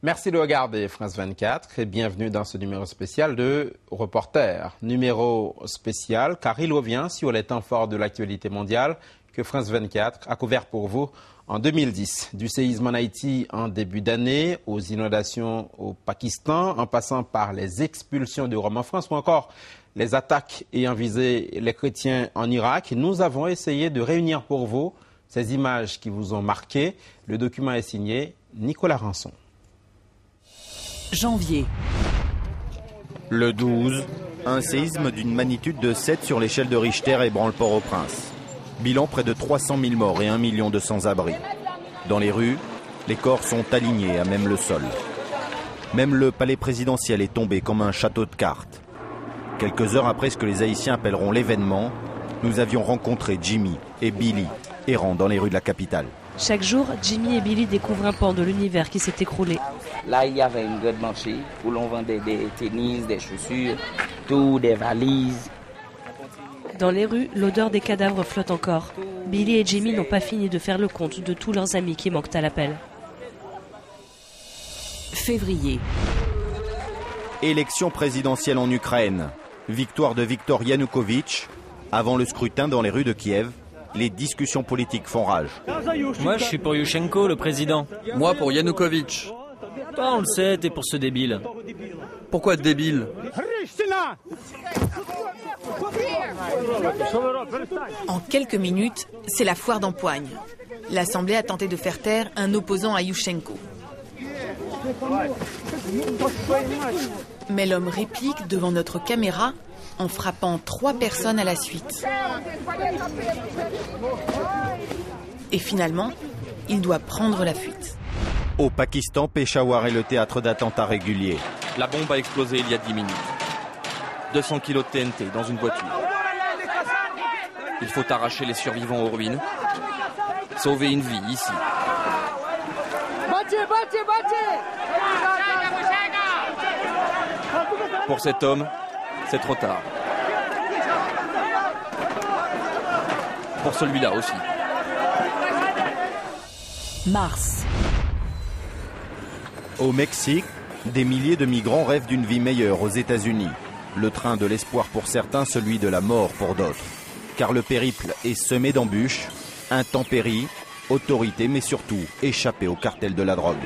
Merci de regarder France 24 et bienvenue dans ce numéro spécial de Reporter. Numéro spécial car il revient sur les temps forts de l'actualité mondiale que France 24 a couvert pour vous en 2010. Du séisme en Haïti en début d'année, aux inondations au Pakistan, en passant par les expulsions de Roms en France ou encore les attaques ayant visé les chrétiens en Irak, nous avons essayé de réunir pour vous ces images qui vous ont marqué. Le document est signé Nicolas Rançon. Janvier. Le 12, un séisme d'une magnitude de 7 sur l'échelle de Richter ébranle Port-au-Prince. Bilan près de 300 000 morts et 1 million de sans-abri. Dans les rues, les corps sont alignés à même le sol. Même le palais présidentiel est tombé comme un château de cartes. Quelques heures après ce que les Haïtiens appelleront l'événement, nous avions rencontré Jimmy et Billy, errant dans les rues de la capitale. Chaque jour, Jimmy et Billy découvrent un pan de l'univers qui s'est écroulé. Là, il y avait une grande marché où l'on vendait des tennis, des chaussures, tout, des valises. Dans les rues, l'odeur des cadavres flotte encore. Billy et Jimmy n'ont pas fini de faire le compte de tous leurs amis qui manquent à l'appel. Février. Élection présidentielle en Ukraine. Victoire de Viktor Yanukovych. Avant le scrutin dans les rues de Kiev, les discussions politiques font rage. Moi, je suis pour Yushchenko, le président. Moi, pour Yanukovych. Toi, on le sait, t'es pour ce débile. Pourquoi débile? En quelques minutes, c'est la foire d'empoigne. L'Assemblée a tenté de faire taire un opposant à Yushchenko. Mais l'homme réplique devant notre caméra en frappant 3 personnes à la suite. Et finalement, il doit prendre la fuite. Au Pakistan, Peshawar est le théâtre d'attentats réguliers. La bombe a explosé il y a 10 minutes. 200 kilos de TNT dans une voiture. Il faut arracher les survivants aux ruines. Sauver une vie ici. Pour cet homme, c'est trop tard. Pour celui-là aussi. Mars. Au Mexique, des milliers de migrants rêvent d'une vie meilleure aux États-Unis. Le train de l'espoir pour certains, celui de la mort pour d'autres. Car le périple est semé d'embûches, intempéries, autorités, mais surtout échappé au cartel de la drogue.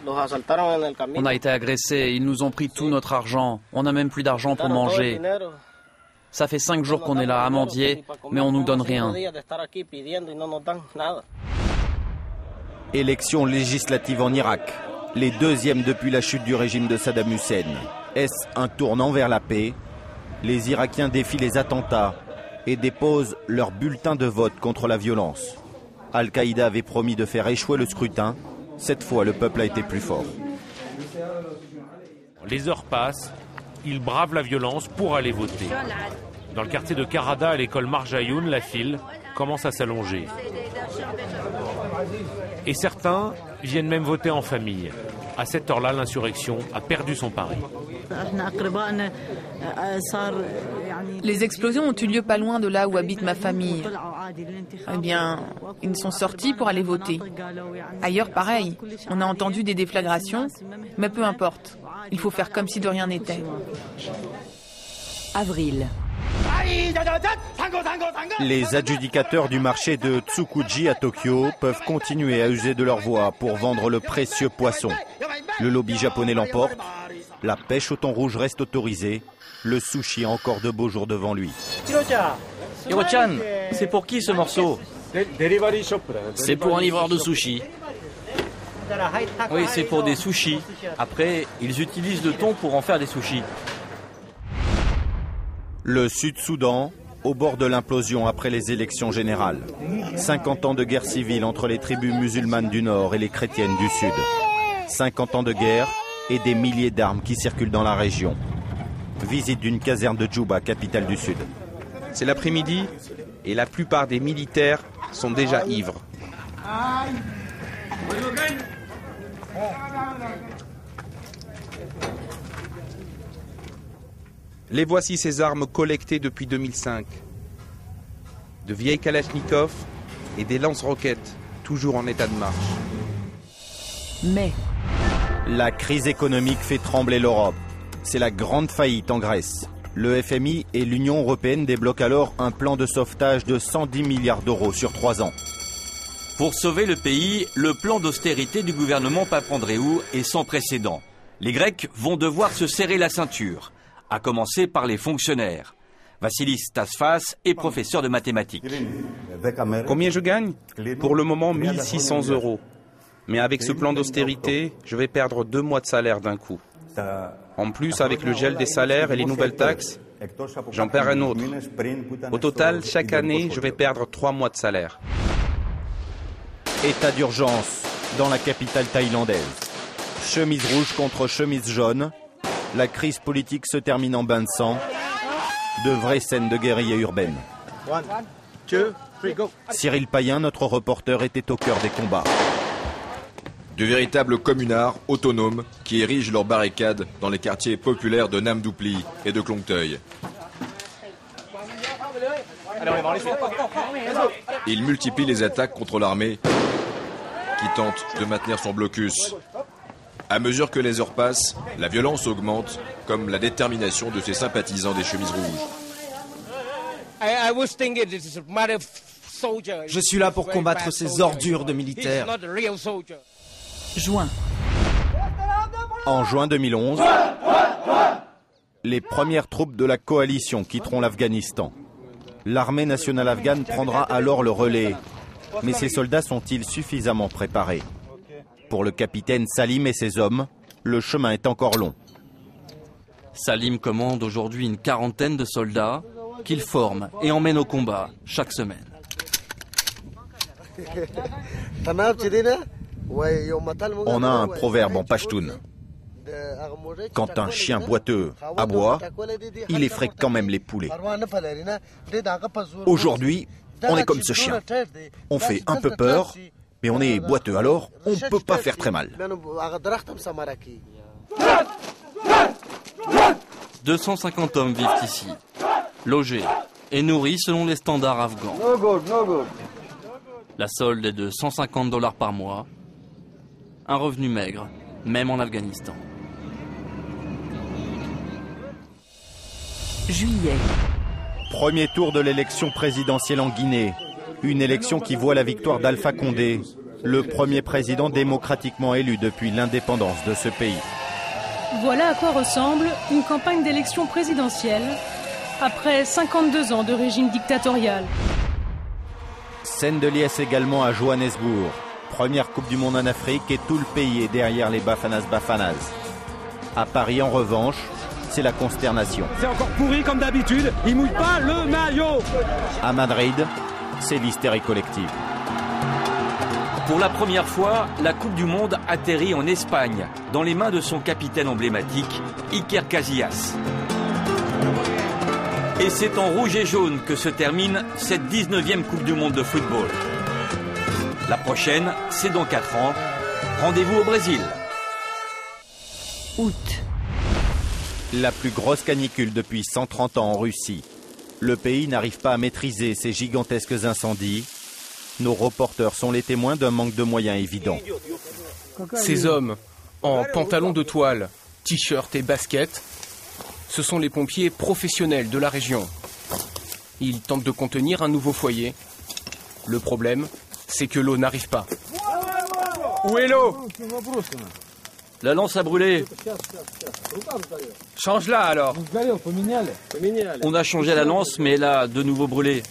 On a été agressés, ils nous ont pris tout notre argent. On n'a même plus d'argent pour manger. Ça fait 5 jours qu'on est là à mendier, mais on nous donne rien. Élections législatives en Irak, les deuxièmes depuis la chute du régime de Saddam Hussein. Est-ce un tournant vers la paix? Les Irakiens défient les attentats et déposent leur bulletin de vote contre la violence. Al-Qaïda avait promis de faire échouer le scrutin. Cette fois, le peuple a été plus fort. Les heures passent, ils bravent la violence pour aller voter. Dans le quartier de Karada, à l'école Marjayoun, la file commence à s'allonger. Et certains viennent même voter en famille. À cette heure-là, l'insurrection a perdu son pari. Les explosions ont eu lieu pas loin de là où habite ma famille. Eh bien, ils sont sortis pour aller voter. Ailleurs, pareil. On a entendu des déflagrations, mais peu importe. Il faut faire comme si de rien n'était. Avril. Les adjudicateurs du marché de Tsukuji à Tokyo peuvent continuer à user de leur voix pour vendre le précieux poisson. Le lobby japonais l'emporte. La pêche au thon rouge reste autorisée. Le sushi a encore de beaux jours devant lui. Hiro-chan, c'est pour qui ce morceau? C'est pour un livreur de sushis. Oui, c'est pour des sushis. Après, ils utilisent le thon pour en faire des sushis. Le Sud-Soudan, au bord de l'implosion après les élections générales. 50 ans de guerre civile entre les tribus musulmanes du Nord et les chrétiennes du Sud. 50 ans de guerre et des milliers d'armes qui circulent dans la région. Visite d'une caserne de Djouba, capitale du Sud. C'est l'après-midi et la plupart des militaires sont déjà ivres. Les voici ces armes collectées depuis 2005. De vieilles Kalachnikov et des lance-roquettes, toujours en état de marche. Mais La crise économique fait trembler l'Europe. C'est la grande faillite en Grèce. Le FMI et l'Union européenne débloquent alors un plan de sauvetage de 110 milliards d'euros sur 3 ans. Pour sauver le pays, le plan d'austérité du gouvernement Papandréou est sans précédent. Les Grecs vont devoir se serrer la ceinture, à commencer par les fonctionnaires. Vassilis Tasfas est professeur de mathématiques. Combien je gagne? Pour le moment, 1 600 €. Mais avec ce plan d'austérité, je vais perdre 2 mois de salaire d'un coup. En plus, avec le gel des salaires et les nouvelles taxes, j'en perds un autre. Au total, chaque année, je vais perdre 3 mois de salaire. État d'urgence dans la capitale thaïlandaise. Chemise rouge contre chemise jaune. La crise politique se termine en bain de sang. De vraies scènes de guérilla urbaine. Cyril Payen, notre reporter, était au cœur des combats. De véritables communards autonomes qui érigent leurs barricades dans les quartiers populaires de Nam Doupli et de Klong Toei. Ils multiplient les attaques contre l'armée qui tente de maintenir son blocus. À mesure que les heures passent, la violence augmente, comme la détermination de ses sympathisants des chemises rouges. Je suis là pour combattre ces ordures de militaires. Juin. En juin 2011, les premières troupes de la coalition quitteront l'Afghanistan. L'armée nationale afghane prendra alors le relais. Mais ces soldats sont-ils suffisamment préparés? Pour le capitaine Salim et ses hommes, le chemin est encore long. Salim commande aujourd'hui une quarantaine de soldats qu'il forme et emmène au combat chaque semaine. On a un proverbe en pachtoun. Quand un chien boiteux aboie, il effraie quand même les poulets. Aujourd'hui, on est comme ce chien. On fait un peu peur, mais on est boiteux, alors on ne peut pas faire très mal. 250 hommes vivent ici, logés et nourris selon les standards afghans. La solde est de 150 $ par mois, un revenu maigre, même en Afghanistan. Juillet. Premier tour de l'élection présidentielle en Guinée. Une élection qui voit la victoire d'Alpha Condé, le premier président démocratiquement élu depuis l'indépendance de ce pays. Voilà à quoi ressemble une campagne d'élection présidentielle après 52 ans de régime dictatorial. Scène de liesse également à Johannesburg. Première Coupe du Monde en Afrique et tout le pays est derrière les Bafanas. À Paris, en revanche, c'est la consternation. C'est encore pourri comme d'habitude, il mouille pas le maillot. À Madrid, c'est l'hystérie collective. Pour la première fois, la Coupe du Monde atterrit en Espagne, dans les mains de son capitaine emblématique, Iker Casillas. Et c'est en rouge et jaune que se termine cette 19e Coupe du Monde de football. La prochaine, c'est dans 4 ans. Rendez-vous au Brésil. Août. La plus grosse canicule depuis 130 ans en Russie. Le pays n'arrive pas à maîtriser ces gigantesques incendies. Nos reporters sont les témoins d'un manque de moyens évident. Ces hommes, en pantalon de toile, t-shirt et baskets, ce sont les pompiers professionnels de la région. Ils tentent de contenir un nouveau foyer. Le problème, c'est que l'eau n'arrive pas. Où est l'eau? La lance a brûlé. Change-la alors. On a changé la lance, mais elle a de nouveau brûlé.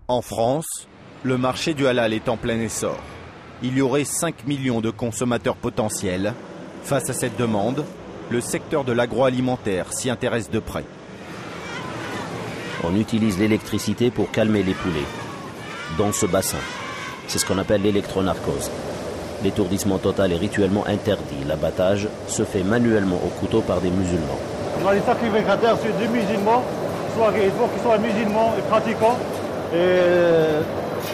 En France, le marché du halal est en plein essor. Il y aurait 5 millions de consommateurs potentiels. Face à cette demande, le secteur de l'agroalimentaire s'y intéresse de près. On utilise l'électricité pour calmer les poulets. Dans ce bassin, c'est ce qu'on appelle l'électronarcose. L'étourdissement total est rituellement interdit. L'abattage se fait manuellement au couteau par des musulmans. Dans les sacrificateurs, c'est des musulmans, il faut qu'ils soient musulmans et pratiquants. Et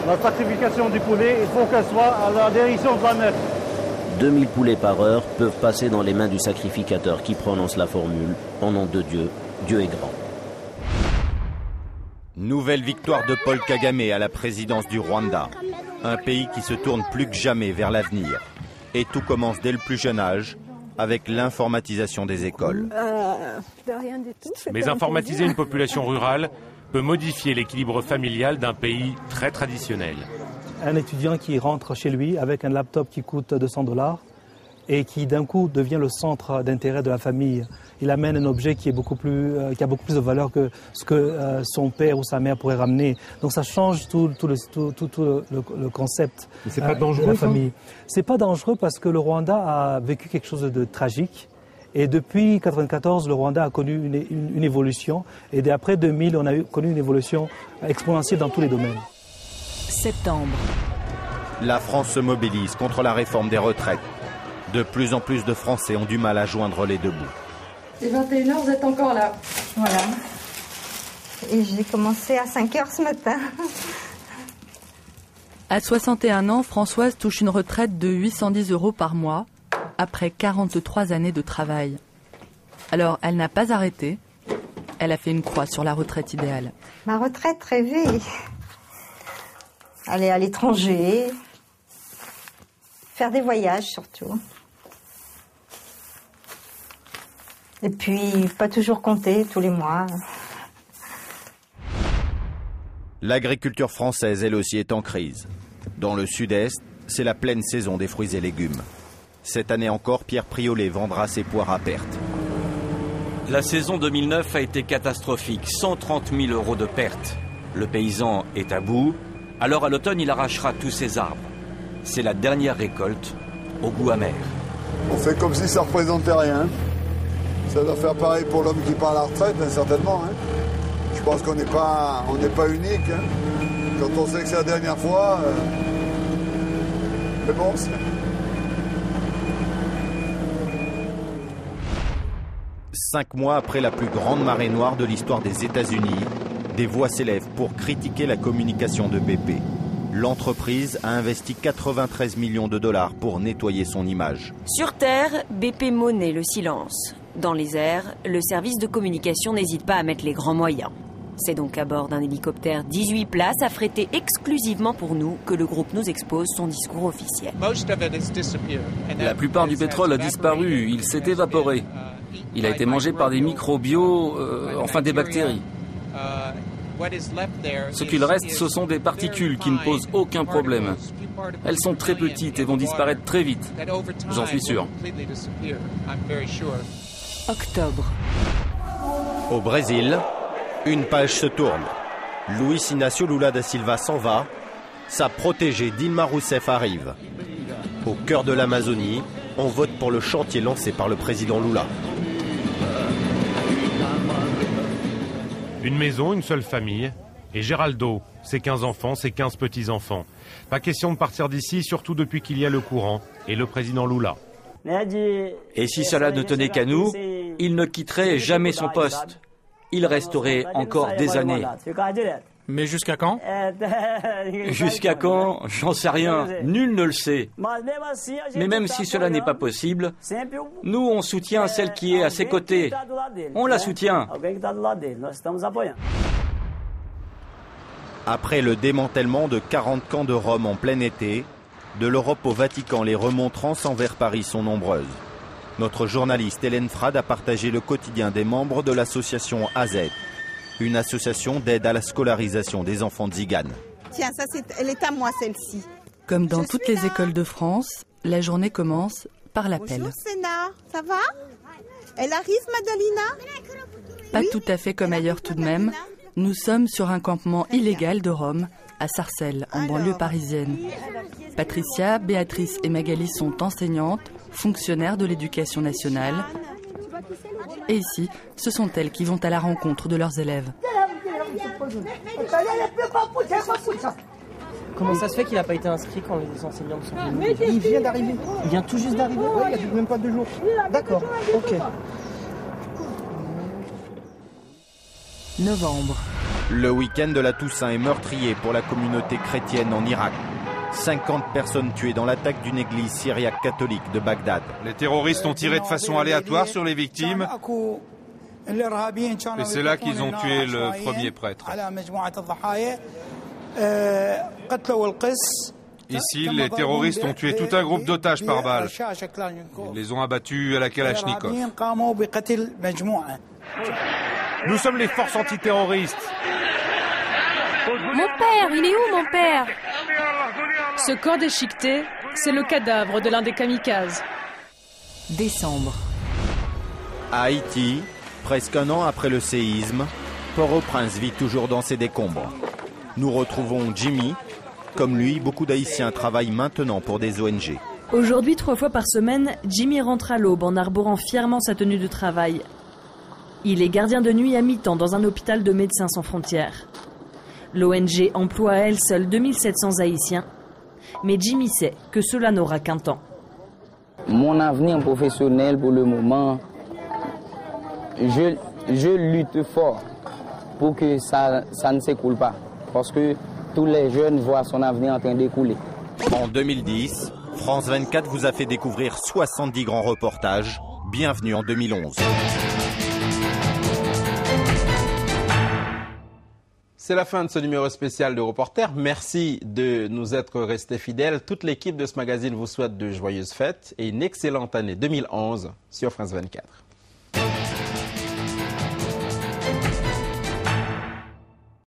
la sacrification du poulet, il faut qu'elle soit à la direction de la Mecque. 2000 poulets par heure peuvent passer dans les mains du sacrificateur qui prononce la formule « Au nom de Dieu, Dieu est grand ». Nouvelle victoire de Paul Kagame à la présidence du Rwanda. Un pays qui se tourne plus que jamais vers l'avenir. Et tout commence dès le plus jeune âge, avec l'informatisation des écoles. Mais informatiser une population rurale peut modifier l'équilibre familial d'un pays très traditionnel. Un étudiant qui rentre chez lui avec un laptop qui coûte $200 et qui d'un coup devient le centre d'intérêt de la famille. Il amène un objet qui a beaucoup plus de valeur que ce que son père ou sa mère pourrait ramener. Donc ça change tout le concept c'est pas dangereux, de la famille. C'est pas dangereux parce que le Rwanda a vécu quelque chose de tragique. Et depuis 1994, le Rwanda a connu une évolution. Et après 2000, on a connu une évolution exponentielle dans tous les domaines. Septembre. La France se mobilise contre la réforme des retraites. De plus en plus de Français ont du mal à joindre les deux bouts. C'est 21h, vous êtes encore là. Voilà. Et j'ai commencé à 5h ce matin. À 61 ans, Françoise touche une retraite de 810 € par mois, après 43 années de travail. Alors, elle n'a pas arrêté. Elle a fait une croix sur la retraite idéale. Ma retraite rêvée. Aller à l'étranger. Faire des voyages surtout. Et puis, pas toujours compter tous les mois. L'agriculture française, elle aussi, est en crise. Dans le sud-est, c'est la pleine saison des fruits et légumes. Cette année encore, Pierre Priolet vendra ses poires à perte. La saison 2009 a été catastrophique, 130 000 € de pertes. Le paysan est à bout, alors à l'automne, il arrachera tous ses arbres. C'est la dernière récolte, au goût amer. On fait comme si ça ne représentait rien. Ça doit faire pareil pour l'homme qui part à la retraite, hein, certainement. Hein. Je pense qu'on n'est pas unique. Hein. Quand on sait que c'est la dernière fois, mais bon, c'est... 5 mois après la plus grande marée noire de l'histoire des États-Unis, des voix s'élèvent pour critiquer la communication de BP. L'entreprise a investi 93 millions de dollars pour nettoyer son image. Sur Terre, BP monnaie le silence. Dans les airs, le service de communication n'hésite pas à mettre les grands moyens. C'est donc à bord d'un hélicoptère 18 places affrété exclusivement pour nous que le groupe nous expose son discours officiel. La plupart du pétrole a disparu, il s'est évaporé. Il a été mangé par des microbios, enfin des bactéries. Ce qu'il reste, ce sont des particules qui ne posent aucun problème. Elles sont très petites et vont disparaître très vite. J'en suis sûr. Octobre. Au Brésil, une page se tourne. Luis Inácio Lula da Silva s'en va. Sa protégée Dilma Rousseff arrive. Au cœur de l'Amazonie, on vote pour le chantier lancé par le président Lula. Une maison, une seule famille. Et Géraldo, ses 15 enfants, ses 15 petits-enfants. Pas question de partir d'ici, surtout depuis qu'il y a le courant et le président Lula. Et si cela ne tenait qu'à nous, il ne quitterait jamais son poste. Il resterait encore des années. Mais jusqu'à quand? Jusqu'à quand? J'en sais rien. Nul ne le sait. Mais même si cela n'est pas possible, nous, on soutient celle qui est à ses côtés. On la soutient. Après le démantèlement de 40 camps de Roms en plein été, de l'Europe au Vatican, les remontrances envers Paris sont nombreuses. Notre journaliste Hélène Frade a partagé le quotidien des membres de l'association AZ, une association d'aide à la scolarisation des enfants de Zigane. Tiens, ça elle est à moi celle-ci. Comme dans toutes les écoles de France, la journée commence par l'appel. Bonjour Sénat, ça va? Elle arrive, Madalina? Pas tout à fait comme ailleurs tout de même. Nous sommes sur un campement illégal de Roms, à Sarcelles, en banlieue parisienne. Patricia, Béatrice et Magali sont enseignantes, fonctionnaires de l'éducation nationale. Et ici, ce sont elles qui vont à la rencontre de leurs élèves. Comment ça se fait qu'il n'a pas été inscrit quand les enseignants sont venus? Il vient d'arriver. Il vient tout juste d'arriver? Oui, il n'y a même pas 2 jours. D'accord, ok. Novembre. Le week-end de la Toussaint est meurtrier pour la communauté chrétienne en Irak. 50 personnes tuées dans l'attaque d'une église syriaque catholique de Bagdad. Les terroristes ont tiré de façon aléatoire sur les victimes. Et c'est là qu'ils ont tué le premier prêtre. Ici, les terroristes ont tué tout un groupe d'otages par balle. Ils les ont abattus à la Kalachnikov. Nous sommes les forces antiterroristes. Mon père, il est où mon père? Ce corps déchiqueté, c'est le cadavre de l'un des kamikazes. Décembre. À Haïti, presque un an après le séisme, Port-au-Prince vit toujours dans ses décombres. Nous retrouvons Jimmy. Comme lui, beaucoup d'Haïtiens travaillent maintenant pour des ONG. Aujourd'hui, 3 fois par semaine, Jimmy rentre à l'aube en arborant fièrement sa tenue de travail. Il est gardien de nuit à mi-temps dans un hôpital de Médecins sans frontières. L'ONG emploie à elle seule 2700 Haïtiens. Mais Jimmy sait que cela n'aura qu'un temps. Mon avenir professionnel pour le moment, je lutte fort pour que ça ne s'écoule pas. Parce que tous les jeunes voient son avenir en train d'écouler. En 2010, France 24 vous a fait découvrir 70 grands reportages. Bienvenue en 2011. C'est la fin de ce numéro spécial de Reporter. Merci de nous être restés fidèles. Toute l'équipe de ce magazine vous souhaite de joyeuses fêtes et une excellente année 2011 sur France 24.